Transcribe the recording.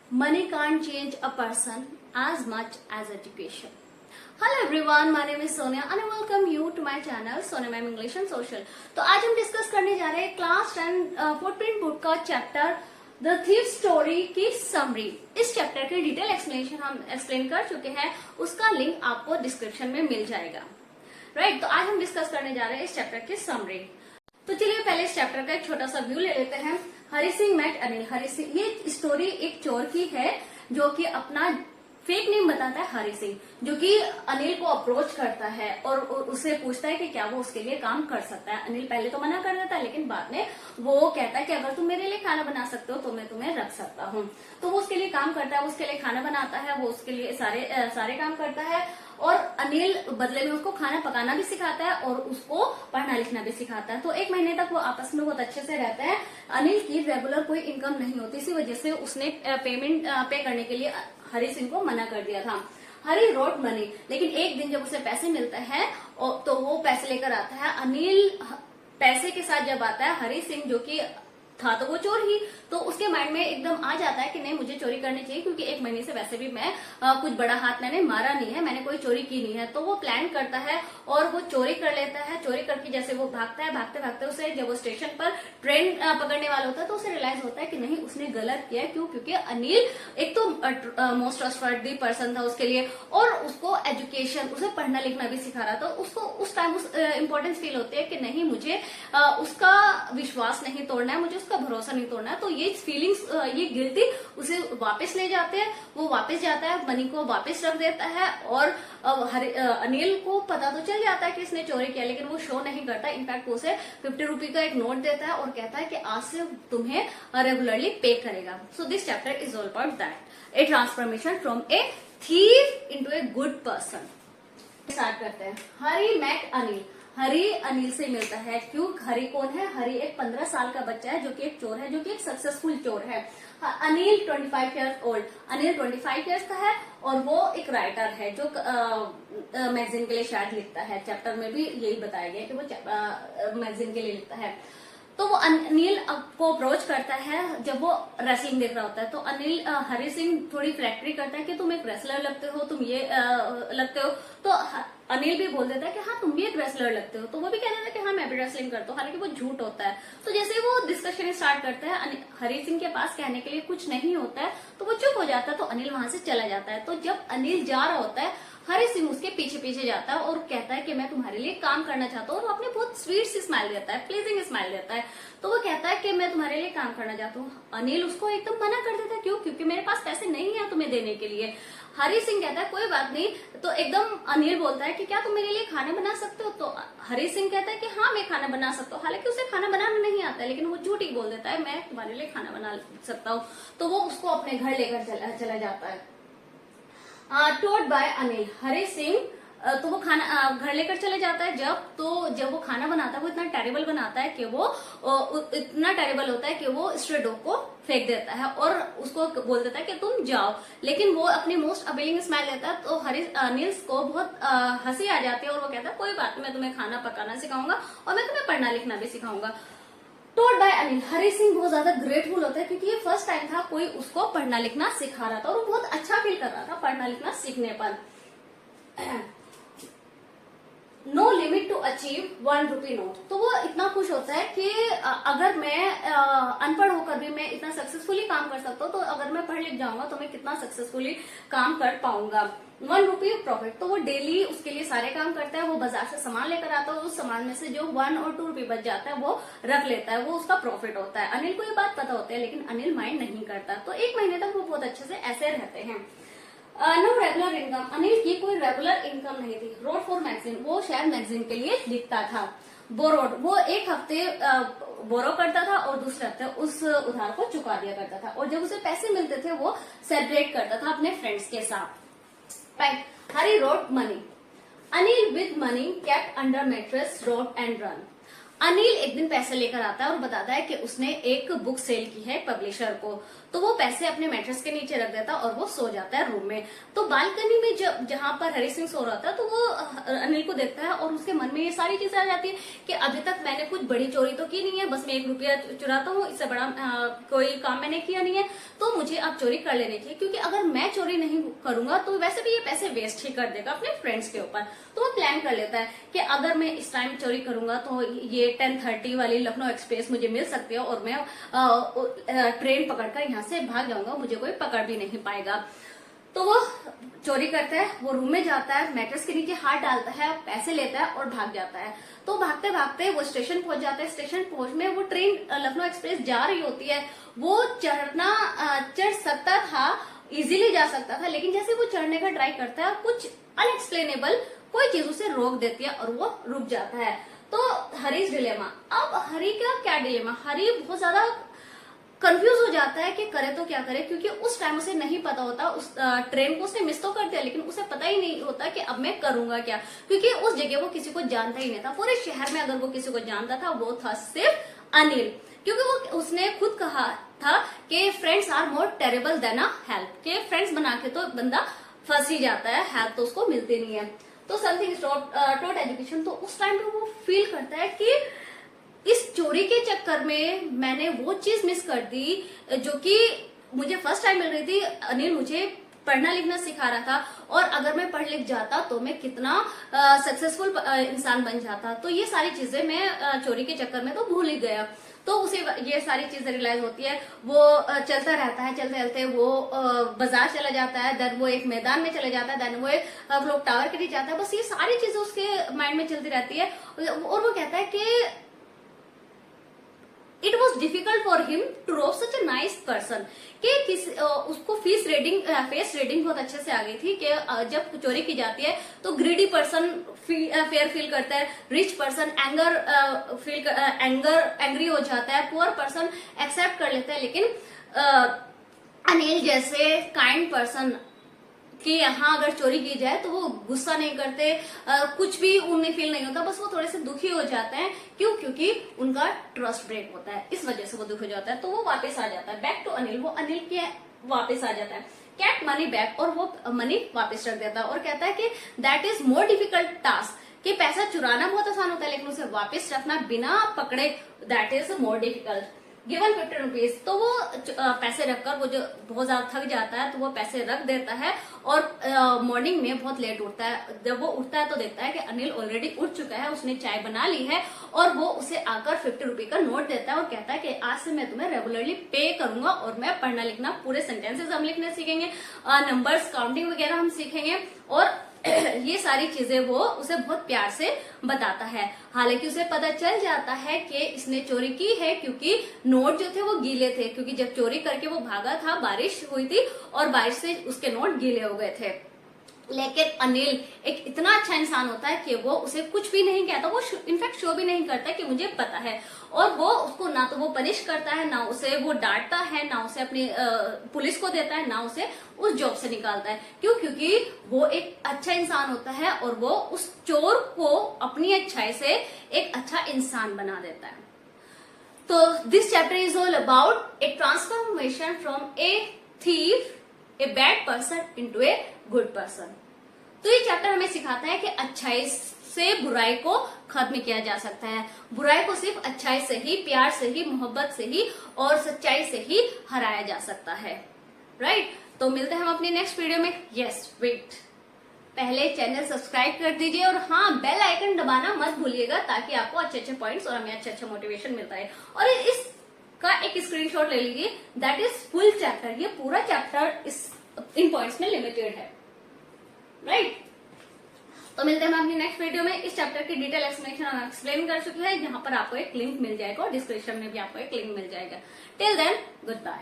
Money can't change a person as much as education. Hello everyone, my name is Sonia and I welcome you to my channel Sonia Ma'am English and Social. तो आज हम discuss करने जा रहे हैं class 10 footprint book का chapter the thief story की summary. इस चैप्टर के डिटेल एक्सप्लेनेशन हम एक्सप्लेन कर चुके हैं, उसका लिंक आपको डिस्क्रिप्शन में मिल जाएगा। राइट, तो आज हम डिस्कस करने जा रहे हैं इस चैप्टर की समरी। तो चलिए पहले इस चैप्टर का एक छोटा सा व्यू ले लेते हैं। हरि सिंह मेट अनिल। हरि सिंह, ये स्टोरी एक चोर की है जो कि अपना फेक नेम बताता है हरि सिंह, जो कि अनिल को अप्रोच करता है और उससे पूछता है कि क्या वो उसके लिए काम कर सकता है। अनिल पहले तो मना कर देता है, लेकिन बाद में वो कहता है कि अगर तुम मेरे लिए खाना बना सकते हो तो मैं तुम्हें रख सकता हूँ। तो वो उसके लिए काम करता है, वो उसके लिए खाना बनाता है, वो उसके लिए सारे काम करता है और अनिल बदले में उसको खाना पकाना भी सिखाता है और उसको पढ़ना लिखना भी सिखाता है। तो एक महीने तक वो आपस में बहुत अच्छे से रहते हैं। अनिल की रेगुलर कोई इनकम नहीं होती, इसी वजह से उसने पेमेंट पे करने के लिए हरि सिंह को मना कर दिया था। हरि रोट मनी, लेकिन एक दिन जब उसे पैसे मिलते हैं तो वो पैसे लेकर आता है। अनिल पैसे के साथ जब आता है, हरि सिंह जो कि था तो वो चोर ही, तो उसके माइंड में एकदम आ जाता है कि नहीं मुझे चोरी करनी चाहिए, क्योंकि एक महीने से वैसे भी मैं कुछ बड़ा हाथ मैंने मारा नहीं है, मैंने कोई चोरी की नहीं है। तो वो प्लान करता है और वो चोरी कर लेता है। चोरी करके जैसे वो भागता है, भागते भागते उसे जब वो स्टेशन पर ट्रेन पकड़ने वाला होता है तो उसे रियलाइज होता है कि नहीं उसने गलत किया। क्यों? क्योंकि अनिल एक तो मोस्ट ट्रस्टवर्दी पर्सन था उसके लिए और उसको एजुकेशन, उसे पढ़ना लिखना भी सिखा रहा था। उसको उस टाइम इंपॉर्टेंस फील होती है कि नहीं मुझे उसका विश्वास नहीं तोड़ना है, मुझे उसका भरोसा नहीं तोड़ना है। तो ये फीलिंग्स, ये गिल्टी उसे वापस ले जाते हैं। वो वापस जाता है, मनी को वापस रख देता है और अनिल को पता तो चल जाता है कि इसने चोरी किया, लेकिन वो शो नहीं करता। इनफैक्ट उसे 50 रुपी का एक नोट देता है और कहता है कि आज से तुम्हें रेगुलरली पे करेगा। So this chapter is all about that, A transformation from a thief into a good person. Start करते हैं। हरि मेट अनिल। हरि अनिल से मिलता है। क्यों? हरि कौन है? हरि एक 15 साल का बच्चा है जो कि एक चोर है, जो कि एक सक्सेसफुल चोर है। Anil 25 years old. Anil 25 years का है और वो एक राइटर है जो मैगजीन के लिए शायद लिखता है। चैप्टर में भी यही बताया गया कि वो मैगजीन के लिए लिखता है। तो वो अनिल को अप्रोच करता है जब वो रेसलिंग देख रहा होता है। तो अनिल हरि सिंह थोड़ी फ्लैक्टरी करता है कि तुम एक रेसलर लगते हो, तुम ये लगते हो। तो अनिल भी बोल देता है कि हाँ तुम भी एक रेसलर लगते हो। तो वो भी कह देता है कि हाँ मैं भी रेसलिंग करता हूँ, हालांकि वो झूठ होता है। तो जैसे वो डिस्कशन स्टार्ट करते हैं, हरि सिंह के पास कहने के लिए कुछ नहीं होता है, तो वो चुप हो जाता है। तो अनिल वहां से चला जाता है। तो जब अनिल जा रहा होता है, हरि सिंह उसके पीछे पीछे जाता है और कहता है कि मैं तुम्हारे लिए काम करना चाहता हूँ। और अपने बहुत स्वीट सी स्माइल देता है, प्लीजिंग स्माइल देता है। तो वो कहता है कि मैं तुम्हारे लिए काम करना चाहता हूँ। अनिल उसको एकदम मना कर देता है। क्यों? क्योंकि मेरे पास पैसे नहीं है तुम्हें देने के लिए। हरि सिंह कहता है कोई बात नहीं। तो एकदम अनिल बोलता है कि क्या तुम मेरे लिए खाना बना सकते हो? तो हरि सिंह कहता है कि हाँ मैं खाना बना सकता हूँ। हालांकि उसे खाना बनाना नहीं आता है, लेकिन वो झूठ ही बोल देता है मैं तुम्हारे लिए खाना बना सकता हूँ। तो वो उसको अपने घर लेकर चला जाता है। टोड बाय अनिल। हरि सिंह तो वो खाना घर लेकर चले जाता है। जब वो खाना बनाता है वो इतना टेरिबल बनाता है कि वो इतना टेरिबल होता है कि वो स्ट्रे डॉग को फेंक देता है और उसको बोल देता है कि तुम जाओ। लेकिन वो अपनी मोस्ट अपीलिंग स्माइल देता है। तो अनिल को बहुत हंसी आ जाती है और वो कहता है कोई बात नहीं, मैं तुम्हें खाना पकाना सिखाऊंगा और मैं तुम्हें पढ़ना लिखना भी सिखाऊंगा। Told by Anil. हरि सिंह बहुत ज्यादा ग्रेटफुल होता है क्योंकि ये फर्स्ट टाइम था कोई उसको पढ़ना लिखना सिखा रहा था और वो बहुत अच्छा फील कर रहा था पढ़ना लिखना सीखने पर। No limit to achieve 1 rupee note. तो वो इतना खुश होता है कि अगर मैं अनपढ़ होकर भी मैं इतना सक्सेसफुली काम कर सकता हूँ, तो अगर मैं पढ़ लिख जाऊंगा तो मैं कितना सक्सेसफुली काम कर पाऊंगा। 1 रुपी प्रॉफिट। तो वो डेली उसके लिए सारे काम करता है। वो बाजार से सामान लेकर आता है और उस सामान में से जो 1 और 2 रुपी बच जाता है वो रख लेता है, वो उसका प्रॉफिट होता है। अनिल को ये बात पता होती है, लेकिन अनिल माइंड नहीं करता। तो एक महीने तक वो बहुत अच्छे से ऐसे रहते हैं। Know regular income. अनिल की कोई रेगुलर इनकम नहीं थी। रोड फॉर मैगजीन, वो शायद मैगजीन के लिए लिखता था। बोरोड, वो एक हफ्ते बोरो करता था और दूसरे हफ्ते उस उधार को चुका दिया करता था। और जब उसे पैसे मिलते थे वो सेलिब्रेट करता था अपने फ्रेंड्स के साथ। Hari rode money. Anil with money kept under mattress rode and ran. Anil एक दिन पैसे लेकर आता है और बताता है कि उसने एक बुक सेल की है पब्लिशर को। तो वो पैसे अपने मैट्रेस के नीचे रख देता और वो सो जाता है रूम में। तो बालकनी में जब जहां पर हरी सिंह सो रहा था तो वो अनिल को देखता है और उसके मन में ये सारी चीजें आ जाती है कि अभी तक मैंने कुछ बड़ी चोरी तो की नहीं है, बस मैं 1 रुपया चुराता हूँ, इससे बड़ा कोई काम मैंने किया नहीं है, तो मुझे अब चोरी कर लेनी चाहिए, क्योंकि अगर मैं चोरी नहीं करूंगा तो वैसे भी ये पैसे वेस्ट ही कर देगा अपने फ्रेंड्स के ऊपर। तो वो प्लान कर लेता है कि अगर मैं इस टाइम चोरी करूंगा तो ये 10:30 वाली लखनऊ एक्सप्रेस मुझे मिल सकती है और मैं ट्रेन पकड़कर यहाँ से भाग जाऊंगा, मुझे कोई पकड़ भी नहीं पाएगा। तो वो चोरी करता है, वो रूम में जाता है, मैट्रेस के नीचे हाथ डालता है, पैसे लेता है और भाग जाता है। तो भागते भागते वो स्टेशन पहुंच जाता है। स्टेशन पहुंचने वो ट्रेन लखनऊ एक्सप्रेस जा रही होती है, वो चढ़ सकता था, इजीली जा सकता था, लेकिन जैसे वो चढ़ने का ट्राई करता है कुछ अनएक्सप्लेनेबल कोई चीज उसे रोक देती है और वो रुक जाता है। तो हरीज डिलेमा, अब हरी का क्या डिलेमा, हरी बहुत ज्यादा कंफ्यूज हो जाता है कि करे तो क्या करे, क्योंकि उस टाइम उसे नहीं पता होता, उस ट्रेन को उसने मिस तो कर दिया लेकिन उसे पता ही नहीं होता कि अब मैं करूंगा क्या, क्योंकि उस जगह वो किसी को जानता ही नहीं था। पूरे शहर में अगर वो किसी को जानता था वो था सिर्फ अनिल, क्योंकि वो उसने खुद कहा था कि friends are more terrible than a help, के फ्रेंड्स बना के तो बंदा फंस ही जाता है, हेल्प तो उसको मिलती नहीं है। तो समथिंग टॉट एजुकेशन, तो उस टाइम पे वो फील करता है कि इस चोरी के चक्कर में मैंने वो चीज मिस कर दी जो कि मुझे फर्स्ट टाइम मिल रही थी। अनिल मुझे पढ़ना लिखना सिखा रहा था और अगर मैं पढ़ लिख जाता तो मैं कितना सक्सेसफुल इंसान बन जाता। तो ये सारी चीजें मैं चोरी के चक्कर में तो भूल ही गया। तो उसे ये सारी चीजें रियलाइज होती है, वो चलता रहता है, चलते चलते वो बाजार चला जाता है, देन वो एक मैदान में चले जाता है, देन वो क्लॉक टावर के नीचे जाता है। बस ये सारी चीजें उसके माइंड में चलती रहती है और वो कहता है कि it was difficult for him to rob such a nice person, कि उसको फेस रीडिंग बहुत अच्छे से आ गई थी कि जब चोरी की जाती है तो ग्रीडी पर्सन फेयर फील करता है, रिच पर्सन एंग्री हो जाता है, पुअर पर्सन एक्सेप्ट कर लेता है, लेकिन अनिल जैसे काइंड पर्सन कि यहाँ अगर चोरी की जाए तो वो गुस्सा नहीं करते, कुछ भी उन्हें फील नहीं होता, बस वो थोड़े से दुखी हो जाते हैं। क्यों? क्योंकि उनका ट्रस्ट ब्रेक होता है, इस वजह से वो दुखी हो जाता है। तो वो वापस आ जाता है बैक टू अनिल, वो अनिल के वापस आ जाता है, कैट मनी बैक, और वो मनी वापस रख देता है और कहता है कि that is more difficult task, कि पैसा चुराना बहुत आसान होता है लेकिन उसे वापस रखना बिना पकड़े that is more difficult. Given 50 rupees, तो वो पैसे रखकर वो जो बहुत ज्यादा थक जाता है तो वो पैसे रख देता है और मॉर्निंग में बहुत लेट उठता है। जब वो उठता है तो देखता है कि अनिल ऑलरेडी उठ चुका है, उसने चाय बना ली है और वो उसे आकर 50 रुपए का नोट देता है और कहता है कि आज से मैं तुम्हें रेगुलरली पे करूंगा और मैं पढ़ना लिखना, पूरे सेंटेंसेस हम लिखने सीखेंगे, नंबर्स काउंटिंग वगैरह हम सीखेंगे और ये सारी चीजें वो उसे बहुत प्यार से बताता है। हालांकि उसे पता चल जाता है कि इसने चोरी की है क्योंकि नोट जो थे वो गीले थे, क्योंकि जब चोरी करके वो भागा था बारिश हुई थी और बारिश से उसके नोट गीले हो गए थे। लेकिन अनिल एक इतना अच्छा इंसान होता है कि वो उसे कुछ भी नहीं कहता, वो इनफैक्ट शो भी नहीं करता कि मुझे पता है, और वो उसको ना तो वो पनिश करता है, ना उसे वो डांटता है, ना उसे अपनी पुलिस को देता है, ना उसे उस जॉब से निकालता है। क्यों? क्योंकि वो एक अच्छा इंसान होता है और वो उस चोर को अपनी अच्छाई से एक अच्छा इंसान बना देता है। तो this chapter is all about A transformation from a thief, a bad person into a good person. तो ये चैप्टर हमें सिखाता है कि अच्छाई से बुराई को खत्म किया जा सकता है, बुराई को सिर्फ अच्छाई से ही, प्यार से ही, मोहब्बत से ही और सच्चाई से ही हराया जा सकता है। राइट? तो मिलते हैं हम अपनी नेक्स्ट वीडियो में। यस वेट, पहले चैनल सब्सक्राइब कर दीजिए और हाँ, बेल आइकन दबाना मत भूलिएगा ताकि आपको अच्छे अच्छे पॉइंट्स और हमें अच्छे अच्छे मोटिवेशन मिलता है। और इस का एक स्क्रीनशॉट ले लीजिए, दैट इज फुल चैप्टर, ये पूरा चैप्टर इस इन पॉइंट्स में लिमिटेड है। राइट? तो मिलते हैं हम अपनी नेक्स्ट वीडियो में। इस चैप्टर की डिटेल एक्सप्लेनेशन हम एक्सप्लेन कर चुके हैं, जहां पर आपको एक लिंक मिल जाएगा और डिस्क्रिप्शन में भी आपको एक लिंक मिल जाएगा। Till then good bye.